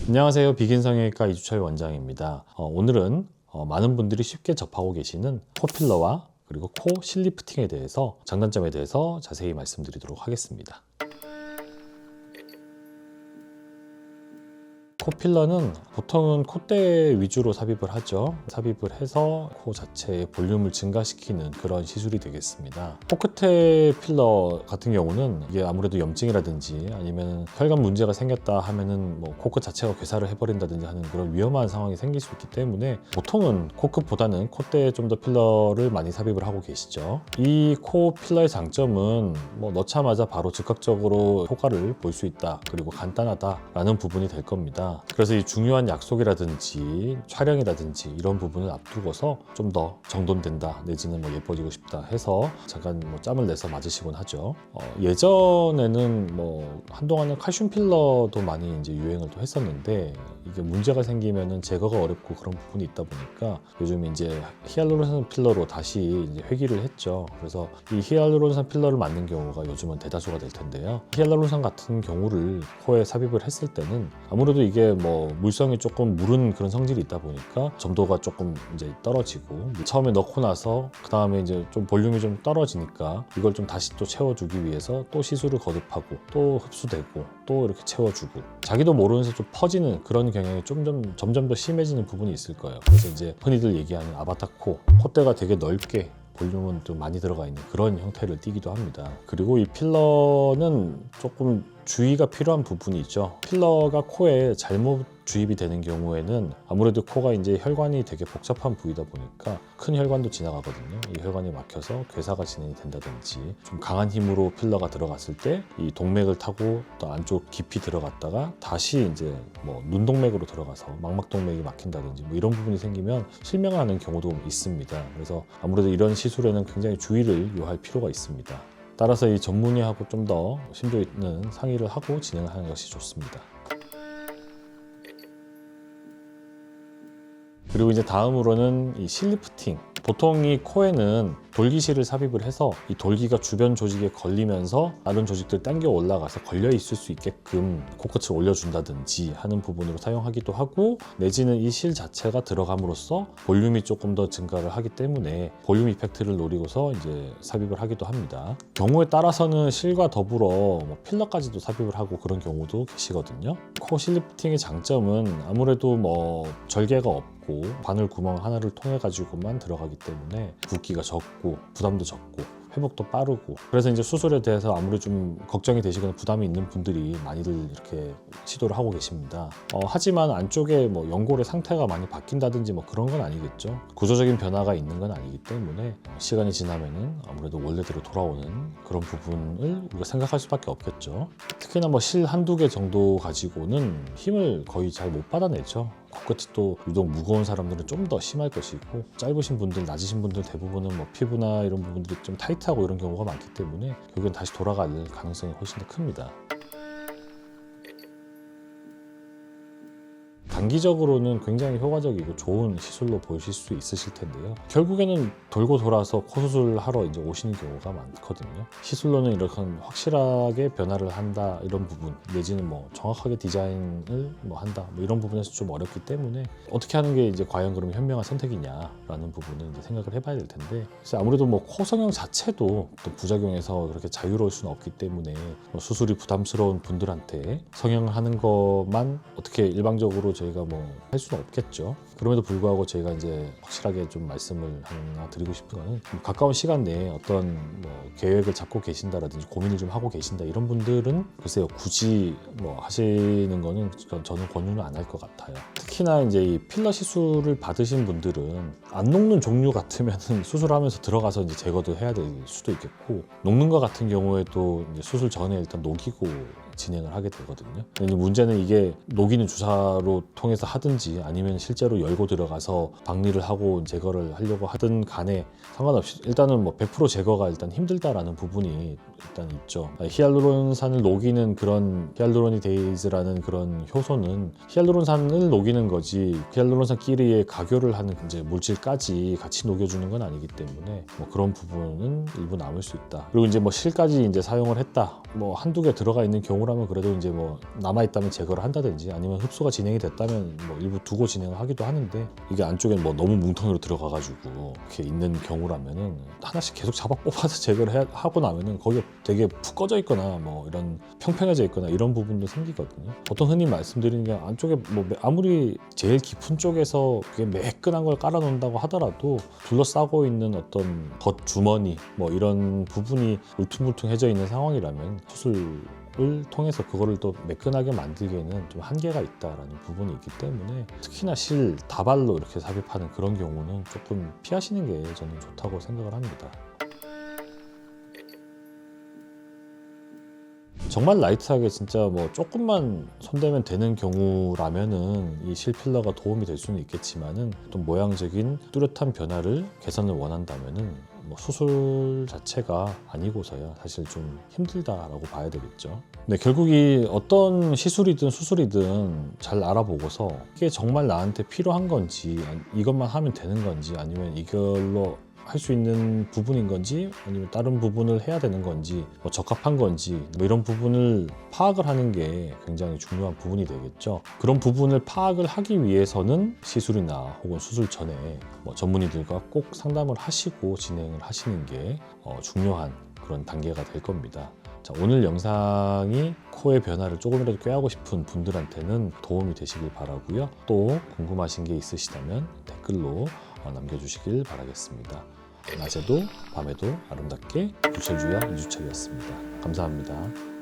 안녕하세요. 비긴 성형외과 이주철 원장입니다. 오늘은 많은 분들이 쉽게 접하고 계시는 코필러와 그리고 코 실리프팅에 대해서 장단점에 대해서 자세히 말씀드리도록 하겠습니다. 코필러는 보통은 콧대 위주로 삽입을 하죠. 삽입을 해서 코 자체의 볼륨을 증가시키는 그런 시술이 되겠습니다. 코끝에 필러 같은 경우는 이게 아무래도 염증이라든지 아니면 혈관 문제가 생겼다 하면은 뭐 코끝 자체가 괴사를 해버린다든지 하는 그런 위험한 상황이 생길 수 있기 때문에 보통은 코끝보다는 콧대에 좀 더 필러를 많이 삽입을 하고 계시죠. 이 코 필러의 장점은 뭐 넣자마자 바로 즉각적으로 효과를 볼 수 있다, 그리고 간단하다라는 부분이 될 겁니다. 그래서 이 중요한 약속이라든지 촬영이라든지 이런 부분을 앞두고서 좀 더 정돈된다, 내지는 뭐 예뻐지고 싶다 해서 잠깐 뭐 짬을 내서 맞으시곤 하죠. 예전에는 뭐 한동안은 칼슘 필러도 많이 이제 유행을 또 했었는데, 이게 문제가 생기면은 제거가 어렵고 그런 부분이 있다 보니까 요즘 이제 히알루론산 필러로 다시 이제 회귀를 했죠. 그래서 이 히알루론산 필러를 맞는 경우가 요즘은 대다수가 될 텐데요. 히알루론산 같은 경우를 코에 삽입을 했을 때는 아무래도 이게 뭐 물성이 조금 무른 그런 성질이 있다 보니까 점도가 조금 이제 떨어지고, 처음에 넣고 나서 그 다음에 이제 좀 볼륨이 좀 떨어지니까 이걸 좀 다시 또 채워주기 위해서 또 시술을 거듭하고 또 흡수되고 또 이렇게 채워주고, 자기도 모르면서 좀 퍼지는 그런 경향이 점점 더 심해지는 부분이 있을 거예요. 그래서 이제 흔히들 얘기하는 아바타 코, 콧대가 되게 넓게 볼륨은 좀 많이 들어가 있는 그런 형태를 띠기도 합니다. 그리고 이 필러는 조금 주의가 필요한 부분이 있죠. 필러가 코에 잘못 주입이 되는 경우에는 아무래도 코가 이제 혈관이 되게 복잡한 부위다 보니까 큰 혈관도 지나가거든요. 이 혈관이 막혀서 괴사가 진행이 된다든지, 좀 강한 힘으로 필러가 들어갔을 때 이 동맥을 타고 또 안쪽 깊이 들어갔다가 다시 이제 뭐 눈동맥으로 들어가서 망막동맥이 막힌다든지 뭐 이런 부분이 생기면 실명을 하는 경우도 있습니다. 그래서 아무래도 이런 시술에는 굉장히 주의를 요할 필요가 있습니다. 따라서 이 전문의하고 좀 더 심도 있는 상의를 하고 진행을 하는 것이 좋습니다. 그리고 이제 다음으로는 이 실리프팅. 보통 이 코에는 돌기실을 삽입을 해서 이 돌기가 주변 조직에 걸리면서 다른 조직들 당겨 올라가서 걸려 있을 수 있게끔 코끝을 올려준다든지 하는 부분으로 사용하기도 하고, 내지는 이 실 자체가 들어감으로써 볼륨이 조금 더 증가를 하기 때문에 볼륨 이펙트를 노리고서 이제 삽입을 하기도 합니다. 경우에 따라서는 실과 더불어 뭐 필러까지도 삽입을 하고 그런 경우도 계시거든요. 코 실리프팅의 장점은 아무래도 뭐 절개가 없고 바늘 구멍 하나를 통해 가지고만 들어가기 때문에 붓기가 적고 부담도 적고 회복도 빠르고, 그래서 이제 수술에 대해서 아무리 좀 걱정이 되시거나 부담이 있는 분들이 많이들 이렇게 시도를 하고 계십니다. 하지만 안쪽에 뭐 연골의 상태가 많이 바뀐다든지 뭐 그런 건 아니겠죠. 구조적인 변화가 있는 건 아니기 때문에 시간이 지나면은 아무래도 원래대로 돌아오는 그런 부분을 우리가 생각할 수밖에 없겠죠. 특히나 뭐 실 한두 개 정도 가지고는 힘을 거의 잘 못 받아내죠. 코끝이 또 유독 무거운 사람들은 좀 더 심할 것이고, 짧으신 분들, 낮으신 분들 대부분은 뭐 피부나 이런 부분들이 좀 타이트하고 이런 경우가 많기 때문에 결국엔 다시 돌아갈 가능성이 훨씬 더 큽니다. 단기적으로는 굉장히 효과적이고 좋은 시술로 보실 수 있으실 텐데요. 결국에는 돌고 돌아서 코 수술을 하러 이제 오시는 경우가 많거든요. 시술로는 이렇게 확실하게 변화를 한다 이런 부분, 내지는 뭐 정확하게 디자인을 뭐 한다 뭐 이런 부분에서 좀 어렵기 때문에 어떻게 하는 게 이제 과연 그럼 현명한 선택이냐라는 부분을 이제 생각을 해봐야 될 텐데, 그래서 아무래도 뭐 코 성형 자체도 또 부작용에서 그렇게 자유로울 수는 없기 때문에 뭐 수술이 부담스러운 분들한테 성형을 하는 것만 어떻게 일방적으로 저희가 뭐 할 수는 없겠죠. 그럼에도 불구하고 저희가 이제 확실하게 좀 말씀을 하나 드리고 싶은 거는, 가까운 시간 내에 어떤 뭐 계획을 잡고 계신다라든지 고민을 좀 하고 계신다 이런 분들은 글쎄요, 굳이 뭐 하시는 거는 저는 권유는 안 할 것 같아요. 특히나 이제 이 필러 시술을 받으신 분들은 안 녹는 종류 같으면 수술하면서 들어가서 이제 제거도 해야 될 수도 있겠고, 녹는 것 같은 경우에도 이제 수술 전에 일단 녹이고 진행을 하게 되거든요. 문제는 이게 녹이는 주사로 통해서 하든지 아니면 실제로 열고 들어가서 박리를 하고 제거를 하려고 하든 간에 상관없이 일단은 뭐 100% 제거가 일단 힘들다라는 부분이 일단 있죠. 히알루론산을 녹이는 그런 히알루로니데이즈라는 그런 효소는 히알루론산을 녹이는 거지 히알루론산끼리의 가교를 하는 이제 물질까지 같이 녹여주는 건 아니기 때문에 뭐 그런 부분은 일부 남을 수 있다. 그리고 이제 뭐 실까지 이제 사용을 했다. 뭐 한두 개 들어가 있는 경우라면 그래도 이제 뭐 남아 있다면 제거를 한다든지 아니면 흡수가 진행이 됐다면 뭐 일부 두고 진행을 하기도 하는데 이게 안쪽에 뭐 너무 뭉텅이로 들어가가지고 이렇게 있는 경우라면은 하나씩 계속 잡아 뽑아서 제거를 하고 나면은 거기가 되게 푹 꺼져 있거나 뭐 이런 평평해져 있거나 이런 부분도 생기거든요. 보통 흔히 말씀드리는 게 안쪽에 뭐 아무리 제일 깊은 쪽에서 그게 매끈한 걸 깔아 놓는다고 하더라도 둘러싸고 있는 어떤 겉 주머니 뭐 이런 부분이 울퉁불퉁해져 있는 상황이라면 수술을 통해서 그거를 또 매끈하게 만들기에는 좀 한계가 있다라는 부분이 있기 때문에 특히나 실 다발로 이렇게 삽입하는 그런 경우는 조금 피하시는 게 저는 좋다고 생각을 합니다. 정말 라이트하게 진짜 뭐 조금만 손대면 되는 경우라면은 이 실필러가 도움이 될 수는 있겠지만은 또 모양적인 뚜렷한 변화를 개선을 원한다면은 뭐 수술 자체가 아니고서야 사실 좀 힘들다라고 봐야 되겠죠. 네, 결국 이 어떤 시술이든 수술이든 잘 알아보고서 이게 정말 나한테 필요한 건지 이것만 하면 되는 건지 아니면 이걸로 할 수 있는 부분인 건지 아니면 다른 부분을 해야 되는 건지 뭐 적합한 건지 뭐 이런 부분을 파악을 하는 게 굉장히 중요한 부분이 되겠죠. 그런 부분을 파악을 하기 위해서는 시술이나 혹은 수술 전에 뭐 전문의들과 꼭 상담을 하시고 진행을 하시는 게 중요한 그런 단계가 될 겁니다. 자, 오늘 영상이 코의 변화를 조금이라도 꾀하고 싶은 분들한테는 도움이 되시길 바라고요. 또 궁금하신 게 있으시다면 댓글로 남겨주시길 바라겠습니다. 낮에도 밤에도 아름답게 불철주야 이주철이었습니다. 감사합니다.